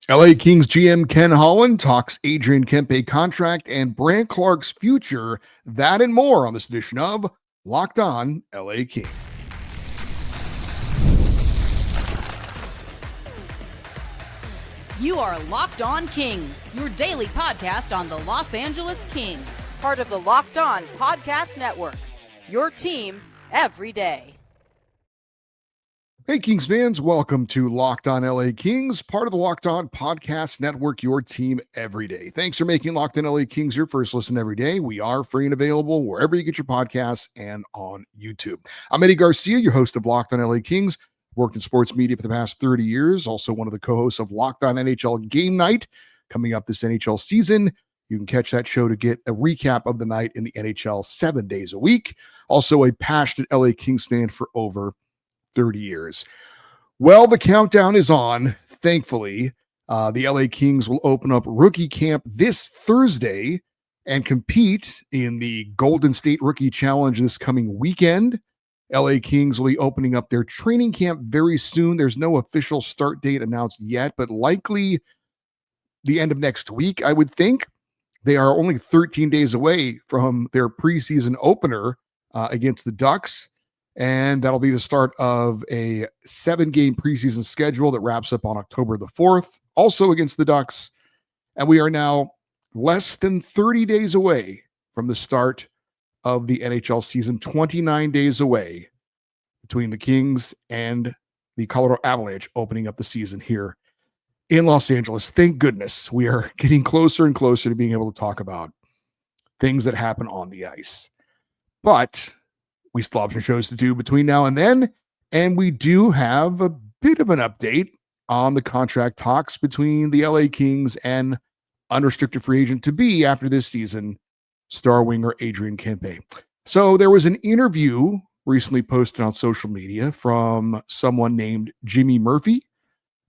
LA Kings GM Ken Holland talks Adrian Kempe contract and Brandt Clarke's future. That and more on this edition of Locked On LA Kings. You are Locked On Kings, your daily podcast on the Los Angeles Kings. Part of the Locked On Podcast Network, your team every day. Hey, Kings fans, welcome to Locked On LA Kings, part of the Locked On Podcast Network, your team every day. Thanks for making Locked On LA Kings your first listen every day. We are free and available wherever you get your podcasts and on YouTube. I'm Eddie Garcia, your host of Locked On LA Kings. Worked in sports media for the past 30 years. Also one of the co-hosts of Locked On NHL Game Night coming up this NHL season. You can catch that show to get a recap of the night in the NHL 7 days a week. Also a passionate LA Kings fan for over 30 years. Well, the countdown is on. Thankfully, the LA Kings will open up rookie camp this Thursday and compete in the Golden State Rookie Challenge this coming weekend. LA Kings will be opening up their training camp very soon. There's no official start date announced yet, but likely the end of next week, I would think. They are only 13 days away from their preseason opener against the Ducks, and that'll be the start of a 7-game preseason schedule that wraps up on October the 4th, also against the Ducks. And we are now less than 30 days away from the start of the NHL season, 29 days away between the Kings and the Colorado Avalanche opening up the season here in Los Angeles. Thank goodness we are getting closer and closer to being able to talk about things that happen on the ice. But we still have some shows to do between now and then, and we do have a bit of an update on the contract talks between the LA Kings and unrestricted free agent to be after this season, star winger Adrian Kempe. So there was an interview recently posted on social media from someone named Jimmy Murphy.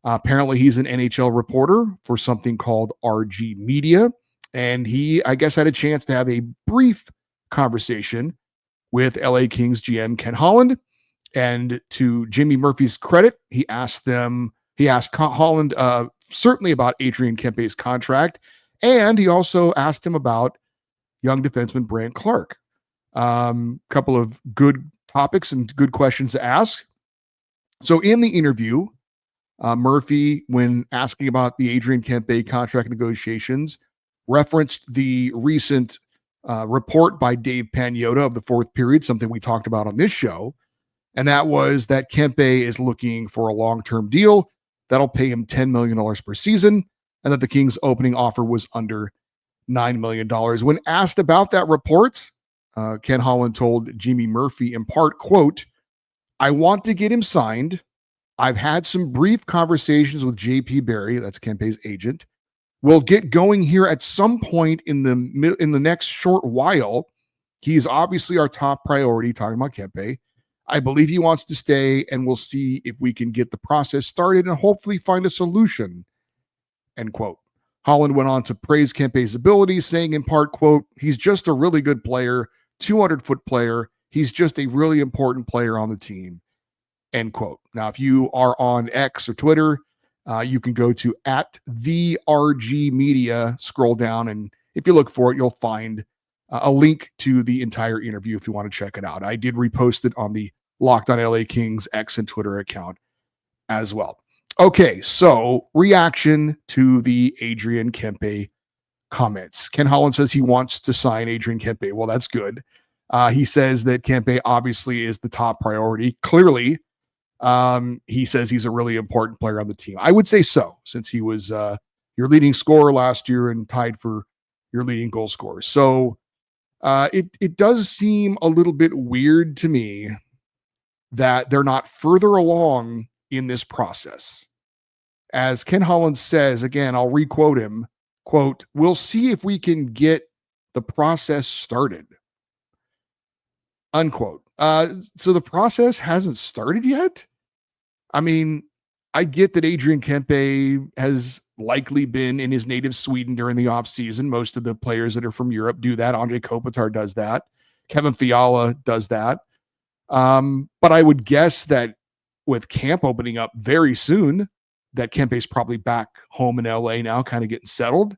Apparently he's an NHL reporter for something called RG Media. And he, I guess, had a chance to have a brief conversation with LA Kings GM Ken Holland. And to Jimmy Murphy's credit, he asked Holland certainly about Adrian Kempe's contract. And he also asked him about young defenseman Brandt Clarke. Couple of good topics and good questions to ask. So in the interview, Murphy, when asking about the Adrian Kempe contract negotiations, referenced the recent report by Dave Pagnotta of the Fourth Period, something we talked about on this show. And that was that Kempe is looking for a long-term deal that'll pay him $10 million per season, and that the Kings' opening offer was under $9 million. When asked about that report, Ken Holland told Jimmy Murphy in part, quote, "I want to get him signed. I've had some brief conversations with JP Barry, that's Kempe's agent. We'll get going here at some point in the next short while. He's obviously our top priority," talking about Kempe. "I believe he wants to stay, and we'll see if we can get the process started and hopefully find a solution," end quote. Holland went on to praise Kempe's abilities, saying in part, quote, "He's just a really good player, 200-foot player. He's just a really important player on the team," end quote. Now, if you are on X or Twitter, you can go to @TheRGMedia, scroll down, and if you look for it, you'll find a link to the entire interview if you want to check it out. I did repost it on the Locked On LA Kings X and Twitter account as well. Okay, so reaction to the Adrian Kempe comments. Ken Holland says he wants to sign Adrian Kempe. Well, that's good. He says that Kempe obviously is the top priority. Clearly, he says he's a really important player on the team. I would say so, since he was your leading scorer last year and tied for your leading goal scorer. So it does seem a little bit weird to me that they're not further along in this process. As Ken Holland says, again, I'll requote him, quote, "We'll see if we can get the process started," unquote. So the process hasn't started yet? I mean, I get that Adrian Kempe has likely been in his native Sweden during the offseason. Most of the players that are from Europe do that. Andrei Kopitar does that. Kevin Fiala does that. But I would guess that with camp opening up very soon, that Kempe's probably back home in LA now, kind of getting settled.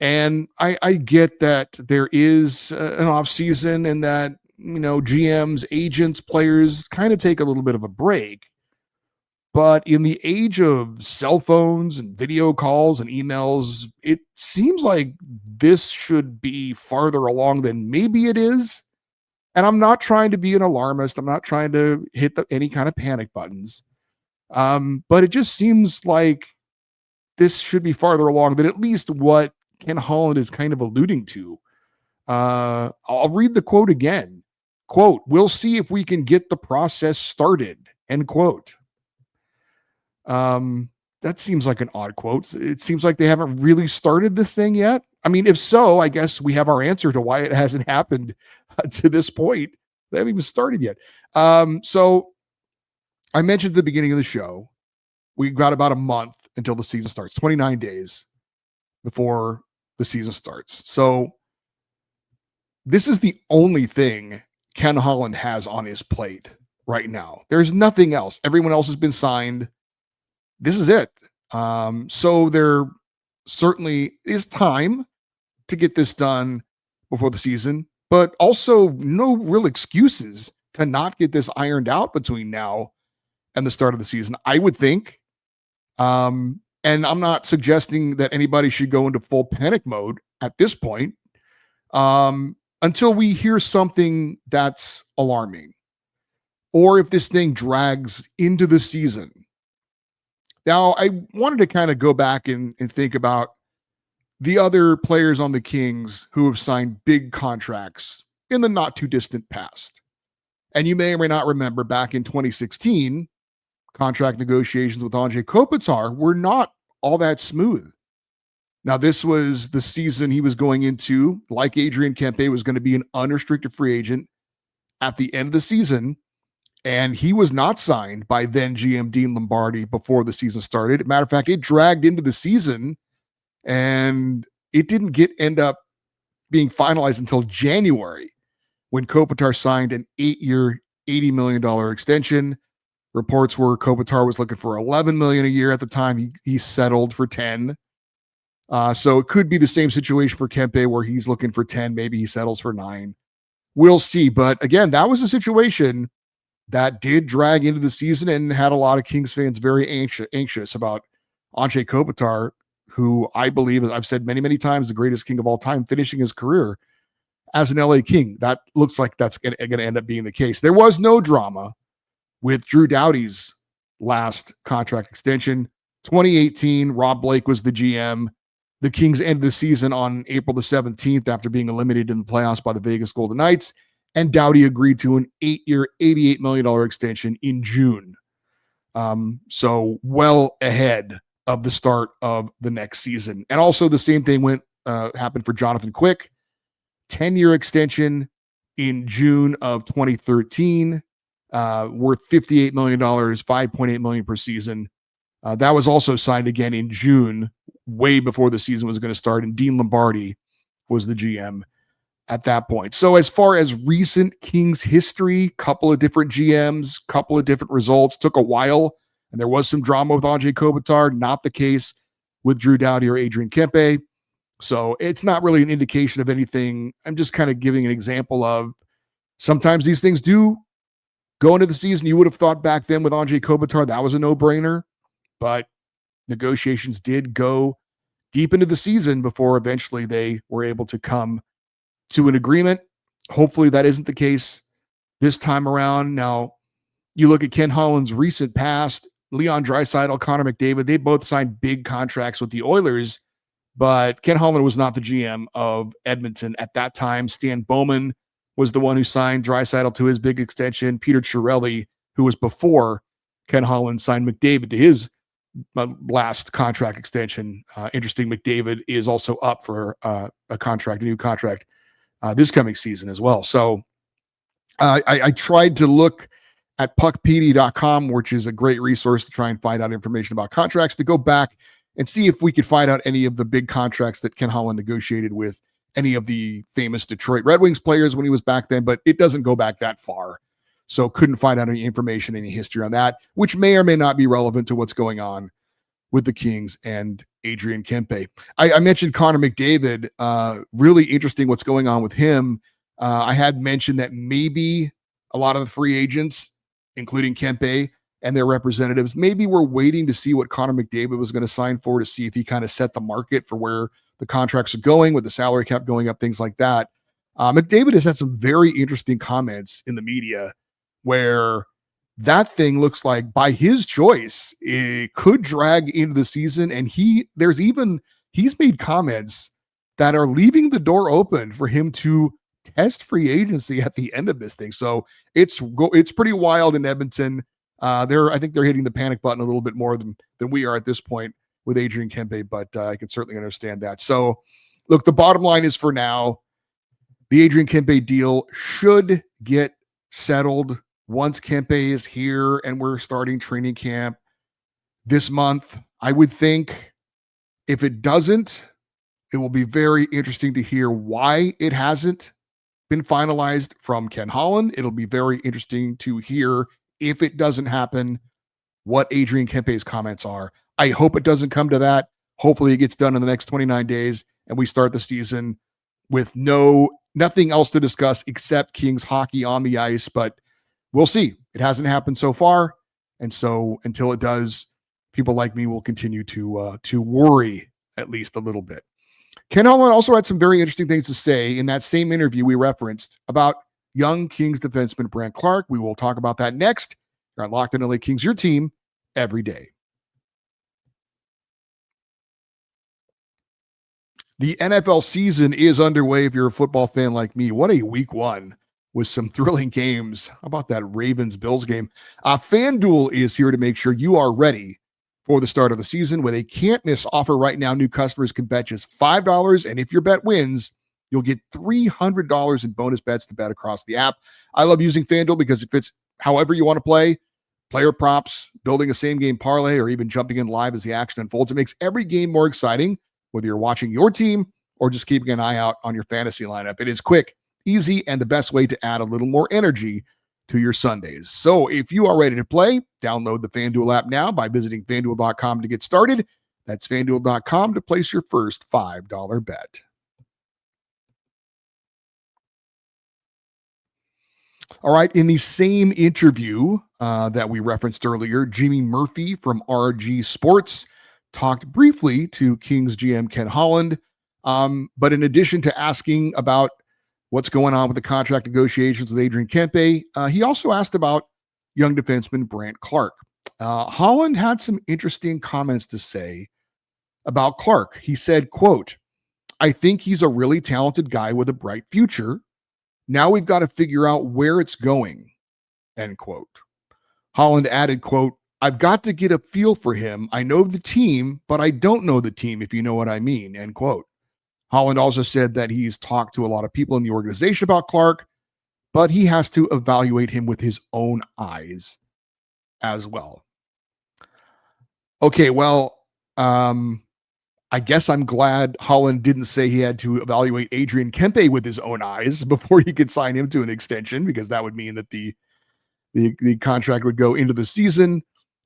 And I get that there is an off season and that, GMs, agents, players kind of take a little bit of a break. But in the age of cell phones and video calls and emails, it seems like this should be farther along than maybe it is. And I'm not trying to be an alarmist. I'm not trying to hit any kind of panic buttons. But it just seems like this should be farther along than at least what Ken Holland is kind of alluding to. I'll read the quote again. Quote, "We'll see if we can get the process started." End quote. That seems like an odd quote. It seems like they haven't really started this thing yet. I mean, if so, I guess we have our answer to why it hasn't happened to this point. They haven't even started yet. So I mentioned at the beginning of the show, we've got about a month until the season starts, 29 days before the season starts. So this is the only thing Ken Holland has on his plate right now. There's nothing else. Everyone else has been signed. This is it. So there certainly is time to get this done before the season, but also no real excuses to not get this ironed out between now and the start of the season, I would think. And I'm not suggesting that anybody should go into full panic mode at this point until we hear something that's alarming, or if this thing drags into the season. Now, I wanted to kind of go back and think about the other players on the Kings who have signed big contracts in the not too distant past. And you may or may not remember back in 2016, contract negotiations with Anze Kopitar were not all that smooth. Now, this was the season he was going into, like Adrian Kempe, was going to be an unrestricted free agent at the end of the season. And he was not signed by then GM Dean Lombardi before the season started. Matter of fact, it dragged into the season and it didn't end up being finalized until January when Kopitar signed an 8-year, $80 million extension. Reports were Kopitar was looking for $11 million a year at the time. He settled for 10. So it could be the same situation for Kempe where he's looking for 10. Maybe he settles for 9. We'll see. But again, that was a situation that did drag into the season and had a lot of Kings fans very anxious about Anze Kopitar, who I believe, as I've said many, many times, the greatest King of all time, finishing his career as an LA King. That looks like that's going to end up being the case. There was no drama with Drew Doughty's last contract extension. 2018, Rob Blake was the GM. The Kings ended the season on April the 17th after being eliminated in the playoffs by the Vegas Golden Knights. And Doughty agreed to an 8-year, $88 million extension in June. So well ahead of the start of the next season. And also the same thing happened for Jonathan Quick. 10-year extension in June of 2013, worth $58 million, $5.8 million per season. That was also signed again in June, way before the season was going to start. And Dean Lombardi was the GM at that point. So as far as recent Kings history, couple of different GMs, couple of different results, took a while, and there was some drama with Anze Kopitar, not the case with Drew Doughty or Adrian Kempe. So it's not really an indication of anything. I'm just kind of giving an example of sometimes these things do go into the season. You would have thought back then with Anze Kopitar, that was a no-brainer, but negotiations did go deep into the season before eventually they were able to come to an agreement. Hopefully that isn't the case this time around. Now, you look at Ken Holland's recent past, Leon Draisaitl, Connor McDavid, they both signed big contracts with the Oilers, but Ken Holland was not the GM of Edmonton at that time. Stan Bowman was the one who signed Draisaitl to his big extension. Peter Chiarelli, who was before Ken Holland, signed McDavid to his last contract extension. Interesting, McDavid is also up for a new contract this coming season as well. So I tried to look at puckpd.com, which is a great resource to try and find out information about contracts, to go back and see if we could find out any of the big contracts that Ken Holland negotiated with any of the famous Detroit Red Wings players when he was back then, but it doesn't go back that far. So couldn't find out any information, any history on that, which may or may not be relevant to what's going on with the Kings and Adrian Kempe. I mentioned Connor McDavid. Really interesting what's going on with him. I had mentioned that maybe a lot of the free agents, including Kempe and their representatives, maybe we're waiting to see what Connor McDavid was going to sign for, to see if he kind of set the market for where the contracts are going, with the salary cap going up, things like that. McDavid has had some very interesting comments in the media where that thing looks like, by his choice, it could drag into the season. And he's made comments that are leaving the door open for him to test free agency at the end of this thing. So it's pretty wild in Edmonton. I think they're hitting the panic button a little bit more than we are at this point with Adrian Kempe, but I can certainly understand that. So look, the bottom line is, for now, the Adrian Kempe deal should get settled once Kempe is here and we're starting training camp this month. I would think if it doesn't, it will be very interesting to hear why it hasn't been finalized from Ken Holland. It'll be very interesting to hear, if it doesn't happen, what Adrian Kempe's comments are. I hope it doesn't come to that. Hopefully it gets done in the next 29 days and we start the season with nothing else to discuss except Kings hockey on the ice, but we'll see. It hasn't happened so far. And so until it does, people like me will continue to worry at least a little bit. Ken Holland also had some very interesting things to say in that same interview we referenced about young Kings defenseman Brandt Clarke. We will talk about that next. You're on Locked On LA Kings, your team every day. The NFL season is underway if you're a football fan like me. What a week one with some thrilling games. How about that Ravens-Bills game? FanDuel is here to make sure you are ready for the start of the season with a can't-miss offer right now. New customers can bet just $5, and if your bet wins, you'll get $300 in bonus bets to bet across the app. I love using FanDuel because it fits however you want to play. Player props, building a same-game parlay, or even jumping in live as the action unfolds. It makes every game more exciting, whether you're watching your team or just keeping an eye out on your fantasy lineup. It is quick, easy, and the best way to add a little more energy to your Sundays. So if you are ready to play, download the FanDuel app now by visiting FanDuel.com to get started. That's FanDuel.com to place your first $5 bet. All right, in the same interview that we referenced earlier, Jimmy Murphy from RG Sports talked briefly to Kings GM Ken Holland. But in addition to asking about what's going on with the contract negotiations with Adrian Kempe, he also asked about young defenseman Brandt Clarke. Holland had some interesting comments to say about Clarke. He said, quote, "I think he's a really talented guy with a bright future. Now we've got to figure out where it's going," end quote. Holland added, quote, "I've got to get a feel for him. I know the team, but I don't know the team, if you know what I mean," end quote. Holland also said that he's talked to a lot of people in the organization about Clarke, but he has to evaluate him with his own eyes as well. Okay, well, I guess I'm glad Holland didn't say he had to evaluate Adrian Kempe with his own eyes before he could sign him to an extension, because that would mean that the contract would go into the season.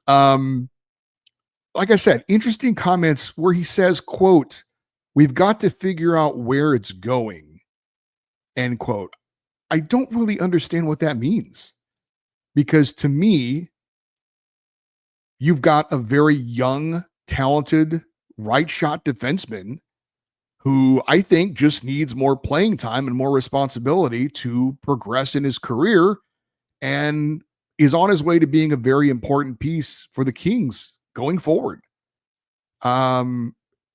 Like I said, interesting comments where he says, quote, "We've got to figure out where it's going," end quote. I don't really understand what that means, because to me, you've got a very young, talented, right shot defenseman who I think just needs more playing time and more responsibility to progress in his career, and is on his way to being a very important piece for the Kings going forward.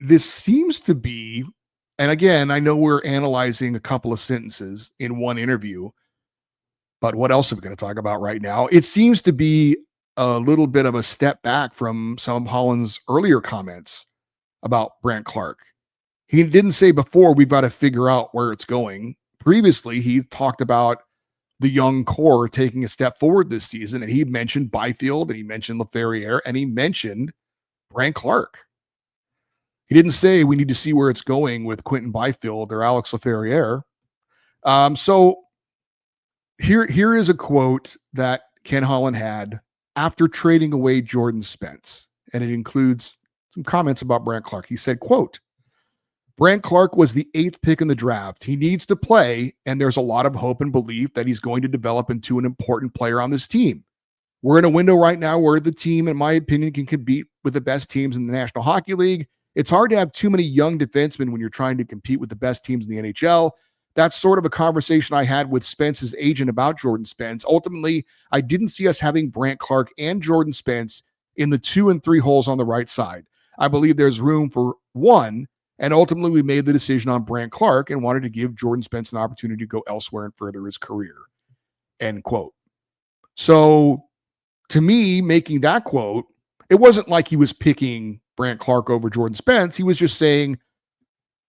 This seems to be, and again, I know we're analyzing a couple of sentences in one interview, but what else are we going to talk about right now? It seems to be a little bit of a step back from some of Holland's earlier comments about Brandt Clarke. He didn't say before, "We've got to figure out where it's going." Previously, he talked about the young core taking a step forward this season, and he mentioned Byfield, and he mentioned Laferriere, and he mentioned Brandt Clarke. He didn't say we need to see where it's going with Quentin Byfield or Alex Laferriere. So here is a quote that Ken Holland had after trading away Jordan Spence, and it includes some comments about Brandt Clarke. He said, quote, Brandt Clarke was the 8th pick in the draft. He needs to play, and there's a lot of hope and belief that he's going to develop into an important player on this team. We're in a window right now where the team, in my opinion, can compete with the best teams in the National Hockey League. It's hard to have too many young defensemen when you're trying to compete with the best teams in the NHL. That's sort of a conversation I had with Spence's agent about Jordan Spence. Ultimately, I didn't see us having Brandt Clarke and Jordan Spence in the 2 and 3 holes on the right side. I believe there's room for one, and ultimately we made the decision on Brandt Clarke and wanted to give Jordan Spence an opportunity to go elsewhere and further his career. End quote. So to me, making that quote, it wasn't like he was picking Brandt Clarke over Jordan Spence. He was just saying,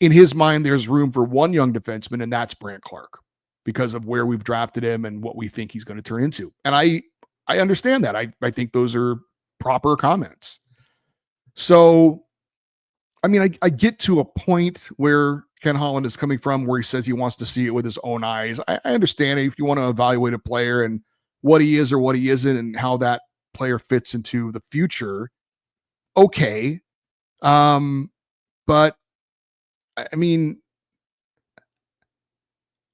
in his mind, there's room for one young defenseman, and that's Brandt Clarke because of where we've drafted him and what we think he's going to turn into. And I understand that. I think those are proper comments. So, I mean, I get to a point where Ken Holland is coming from where he says he wants to see it with his own eyes. I understand if you want to evaluate a player and what he is or what he isn't and how that player fits into the future. Okay. But I mean,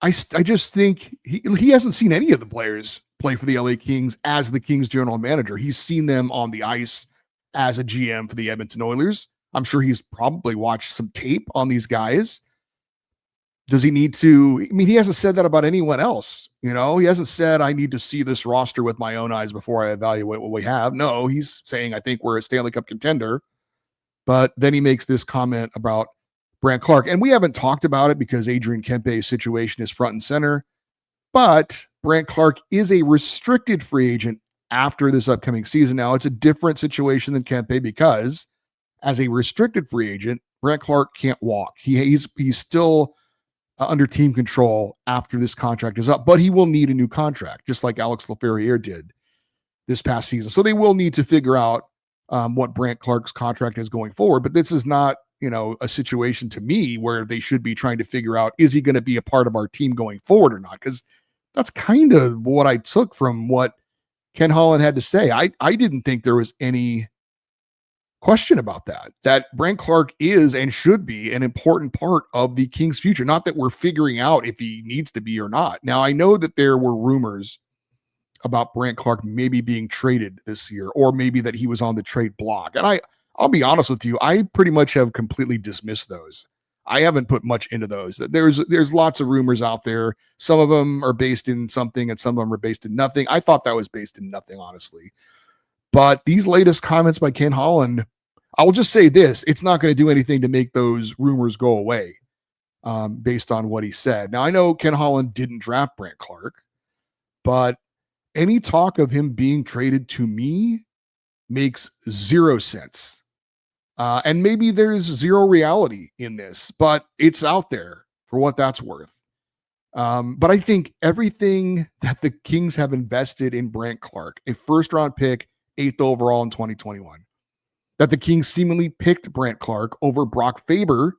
I just think he hasn't seen any of the players play for the LA Kings as the Kings general manager. He's seen them on the ice as a GM for the Edmonton Oilers. I'm sure he's probably watched some tape on these guys. Does he need to? I mean, he hasn't said that about anyone else. You know, he hasn't said, I need to see this roster with my own eyes before I evaluate what we have. No, he's saying, I think we're a Stanley Cup contender. But then he makes this comment about Brandt Clarke. And we haven't talked about it because Adrian Kempe's situation is front and center. But Brandt Clarke is a restricted free agent after this upcoming season. Now, it's a different situation than Kempe because as a restricted free agent, Brandt Clarke can't walk. He's still under team control after this contract is up, but he will need a new contract, just like Alex Laferriere did this past season. So they will need to figure out what Brandt Clarke's contract is going forward. But this is not, a situation to me where they should be trying to figure out, is he going to be a part of our team going forward or not? Because that's kind of what I took from what Ken Holland had to say. I didn't think there was any question about that Brandt Clarke is and should be an important part of the Kings' future. Not that we're figuring out if he needs to be or not. Now, I know that there were rumors about Brandt Clarke maybe being traded this year, or maybe that he was on the trade block. And I'll be honest with you, I pretty much have completely dismissed those. I haven't put much into those. There's lots of rumors out there. Some of them are based in something and some of them are based in nothing. I thought that was based in nothing, honestly. But these latest comments by Ken Holland, I will just say this, it's not going to do anything to make those rumors go away based on what he said. Now, I know Ken Holland didn't draft Brandt Clarke, but any talk of him being traded to me makes zero sense. And maybe there's zero reality in this, but it's out there for what that's worth. But I think everything that the Kings have invested in Brandt Clarke, a first-round pick, 8th overall in 2021, that the Kings seemingly picked Brandt Clarke over Brock Faber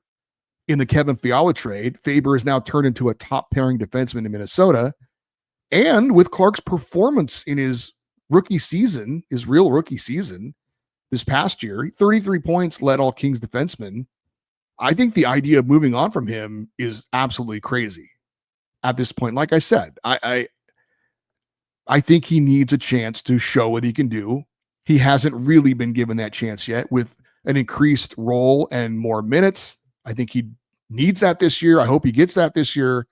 in the Kevin Fiala trade. Faber is now turned into a top-pairing defenseman in Minnesota. And with Clarke's performance in his rookie season, his real rookie season this past year, 33 points, led all Kings defensemen. I think the idea of moving on from him is absolutely crazy at this point. Like I said, I think he needs a chance to show what he can do. He hasn't really been given that chance yet with an increased role and more minutes. I think he needs that this year. I hope he gets that this year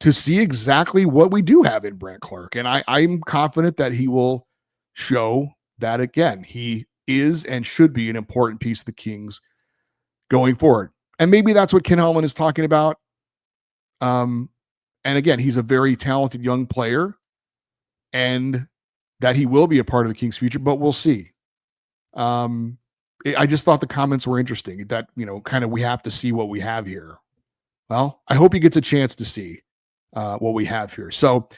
to see exactly what we do have in Brandt Clarke. And I'm confident that he will show that again. He is and should be an important piece of the Kings going forward. And maybe that's what Ken Holland is talking about. And again, he's a very talented young player and that he will be a part of the Kings' future, but we'll see. I just thought the comments were interesting that, kind of we have to see what we have here. Well, I hope he gets a chance to see what we have here. So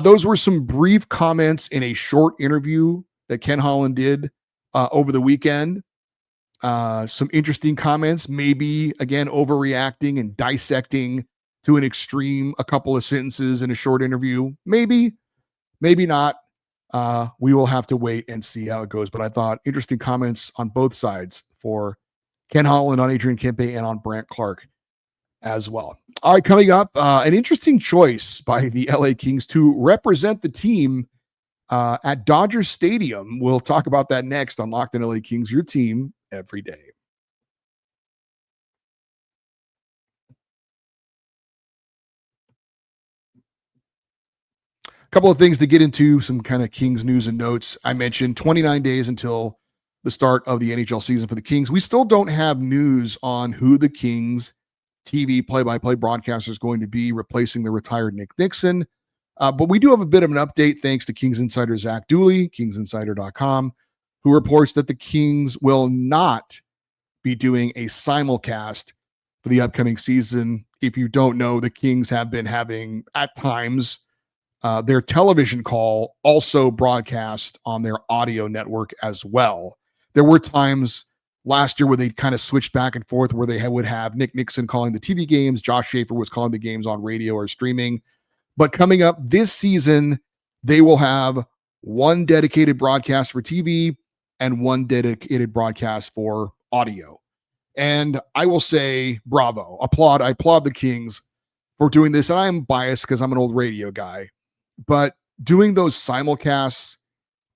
those were some brief comments in a short interview that Ken Holland did over the weekend. Some interesting comments, maybe, again, overreacting and dissecting to an extreme a couple of sentences in a short interview. Maybe not. We will have to wait and see how it goes. But I thought interesting comments on both sides for Ken Holland, on Adrian Kempe, and on Brandt Clarke as well. All right, coming up, an interesting choice by the LA Kings to represent the team at Dodger Stadium. We'll talk about that next on Locked On LA Kings, your team every day. A couple of things to get into, some kind of Kings news and notes. I mentioned 29 days until the start of the NHL season for the Kings. We still don't have news on who the Kings TV play-by-play broadcaster is going to be, replacing the retired Nick Nixon. But we do have a bit of an update thanks to Kings insider Zach Dooley, kingsinsider.com, who reports that the Kings will not be doing a simulcast for the upcoming season. If you don't know, the Kings have been having, at times, their television call also broadcast on their audio network as well. There were times last year where they kind of switched back and forth, where they would have Nick Nixon calling the TV games, Josh Schaefer was calling the games on radio or streaming. But coming up this season, they will have one dedicated broadcast for TV and one dedicated broadcast for audio. And I will say, bravo, I applaud the Kings for doing this. And I am biased because I'm an old radio guy, but doing those simulcasts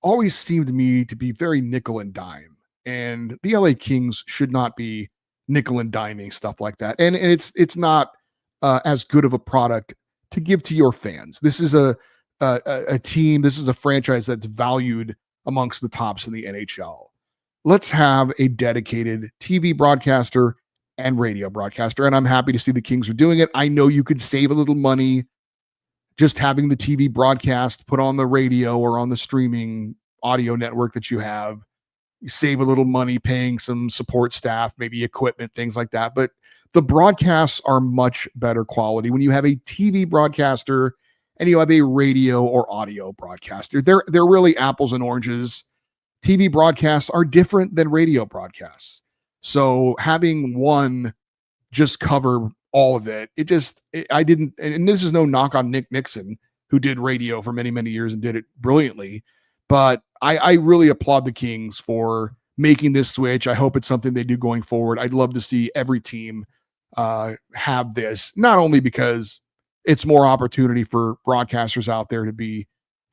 always seemed to me to be very nickel and dime. And the LA Kings should not be nickel and diming stuff like that. And it's not as good of a product to give to your fans. This is a team, this is a franchise that's valued amongst the tops in the NHL. Let's have a dedicated TV broadcaster and radio broadcaster. And I'm happy to see the Kings are doing it. I know you could save a little money just having the TV broadcast put on the radio or on the streaming audio network that you have. You save a little money paying some support staff, maybe equipment, things like that. But the broadcasts are much better quality when you have a TV broadcaster and you have a radio or audio broadcaster. They're really apples and oranges. TV broadcasts are different than radio broadcasts. So having one just cover all of it, I didn't, and this is no knock on Nick Nixon, who did radio for many, many years and did it brilliantly. But I really applaud the Kings for making this switch. I hope it's something they do going forward. I'd love to see every team have this, not only because it's more opportunity for broadcasters out there to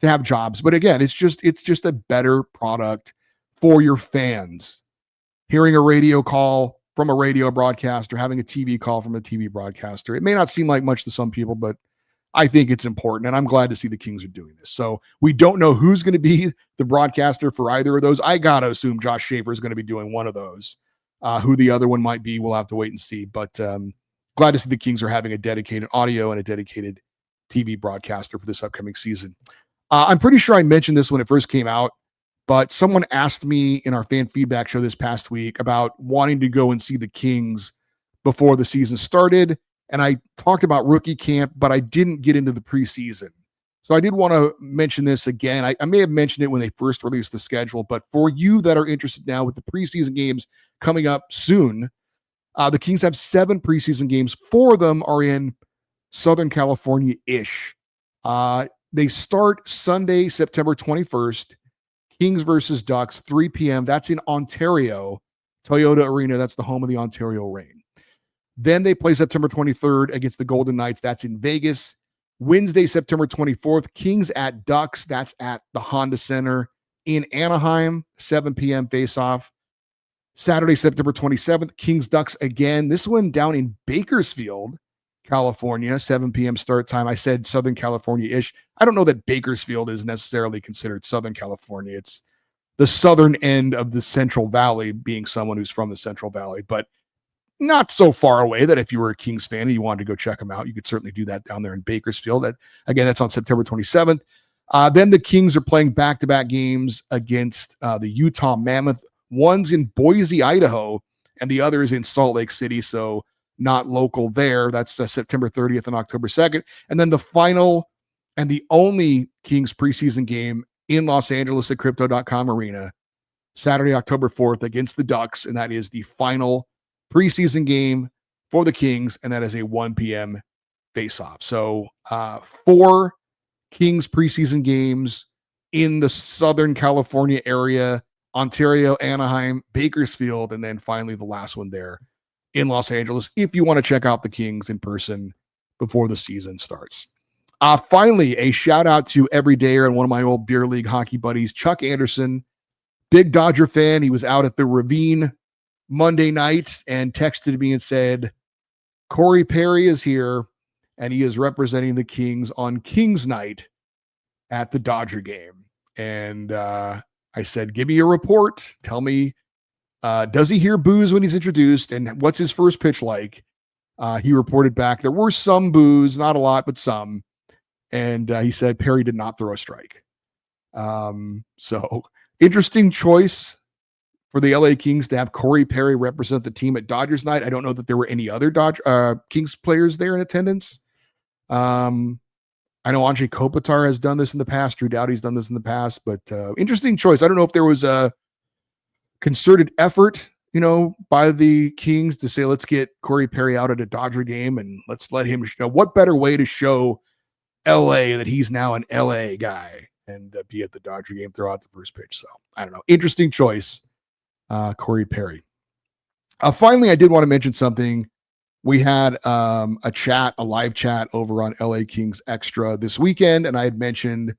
have jobs, but again, it's just a better product for your fans. Hearing a radio call from a radio broadcaster, having a TV call from a TV broadcaster, it may not seem like much to some people, but I think it's important, and I'm glad to see the Kings are doing this. So we don't know who's going to be the broadcaster for either of those. I got to assume Josh Schaefer is going to be doing one of those. Who the other one might be, we'll have to wait and see. But glad to see the Kings are having a dedicated audio and a dedicated TV broadcaster for this upcoming season. I'm pretty sure I mentioned this when it first came out, but someone asked me in our fan feedback show this past week about wanting to go and see the Kings before the season started. And I talked about rookie camp, but I didn't get into the preseason. So I did want to mention this again. I may have mentioned it when they first released the schedule, but for you that are interested now with the preseason games coming up soon, the Kings have 7 preseason games. 4 of them are in Southern California-ish. They start Sunday, September 21st, Kings versus Ducks, 3 p.m. That's in Ontario, Toyota Arena. That's the home of the Ontario Reign. Then they play September 23rd against the Golden Knights. That's in Vegas. Wednesday, September 24th, Kings at Ducks. That's at the Honda Center in Anaheim, 7 p.m. face-off. Saturday, September 27th, Kings Ducks again. This one down in Bakersfield, California, 7 p.m. start time. I said Southern California-ish. I don't know that Bakersfield is necessarily considered Southern California. It's the southern end of the Central Valley, being someone who's from the Central Valley, but not so far away that if you were a Kings fan and you wanted to go check them out, you could certainly do that down there in Bakersfield. That's on September 27th. Then the Kings are playing back-to-back games against the Utah Mammoth. One's in Boise, Idaho, and the other is in Salt Lake City, so not local there. That's September 30th and October 2nd. And then the final and the only Kings preseason game in Los Angeles at Crypto.com Arena, Saturday, October 4th against the Ducks, and that is the final preseason game for the Kings, and that is a 1 p.m. face-off. So 4 Kings preseason games in the Southern California area Ontario, Anaheim, Bakersfield, and then finally the last one there in Los Angeles, if you want to check out the Kings in person before the season starts. Finally, a shout out to everydayer and one of my old beer league hockey buddies, Chuck Anderson, big Dodger fan. He was out at the Ravine Monday night and texted me and said, Corey Perry is here and he is representing the Kings on Kings night at the Dodger game. And I said, give me a report. Tell me, does he hear boos when he's introduced? And what's his first pitch like? He reported back, there were some boos, not a lot, but some. And he said Perry did not throw a strike. So interesting choice for the LA Kings to have Corey Perry represent the team at Dodgers night. I don't know that there were any other Kings players there in attendance. I know Anze Kopitar has done this in the past. Drew Doughty's done this in the past, but interesting choice. I don't know if there was a concerted effort, by the Kings to say, let's get Corey Perry out at a Dodger game and let's let him show. What better way to show LA that he's now an LA guy and be at the Dodger game, throw out the first pitch. So I don't know. Interesting choice. Corey Perry. Finally, I did want to mention something. We had a live chat over on LA Kings Extra this weekend, and I had mentioned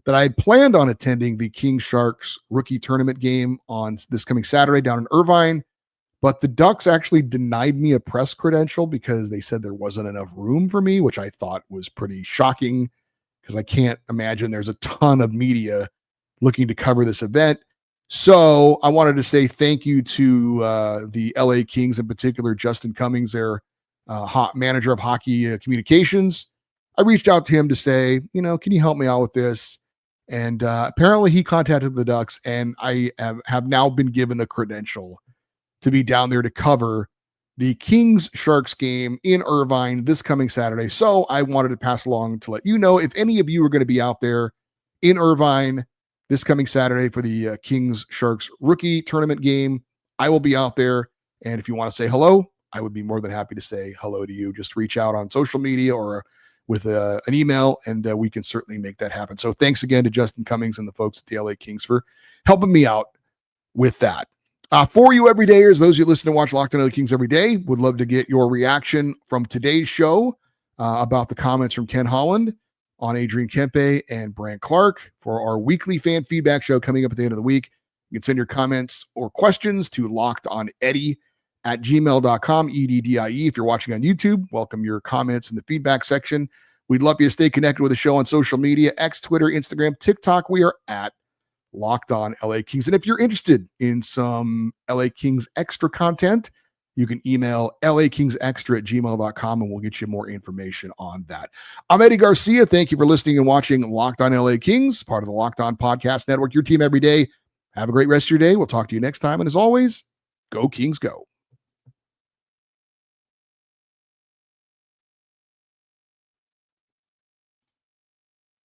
that I had planned on attending the Kings Sharks rookie tournament game on this coming Saturday down in Irvine, but the Ducks actually denied me a press credential because they said there wasn't enough room for me, which I thought was pretty shocking because I can't imagine there's a ton of media looking to cover this event. So I wanted to say thank you to the LA Kings, in particular, Justin Cummings, their manager of hockey communications. I reached out to him to say, can you help me out with this? And apparently he contacted the Ducks, and I have now been given a credential to be down there to cover the Kings Sharks game in Irvine this coming Saturday. So I wanted to pass along to let you know if any of you are going to be out there in Irvine this coming Saturday for the Kings Sharks rookie tournament game. I will be out there. And if you want to say hello, I would be more than happy to say hello to you. Just reach out on social media or with an email, and we can certainly make that happen. So thanks again to Justin Cummings and the folks at the LA Kings for helping me out with that. For you everydayers, those who listen to watch Locked On LA Kings every day, would love to get your reaction from today's show about the comments from Ken Holland on Adrian Kempe and Brandt Clarke for our weekly fan feedback show coming up at the end of the week. You can send your comments or questions to lockedoneddie@gmail.com, EDDIE. If you're watching on YouTube, welcome your comments in the feedback section. We'd love you to stay connected with the show on social media, X, Twitter, Instagram, TikTok. We are at Locked On LA Kings. And if you're interested in some LA Kings extra content, you can email lakingsextra@gmail.com and we'll get you more information on that. I'm Eddie Garcia. Thank you for listening and watching Locked On LA Kings, part of the Locked On Podcast Network, your team every day. Have a great rest of your day. We'll talk to you next time. And as always, go Kings go.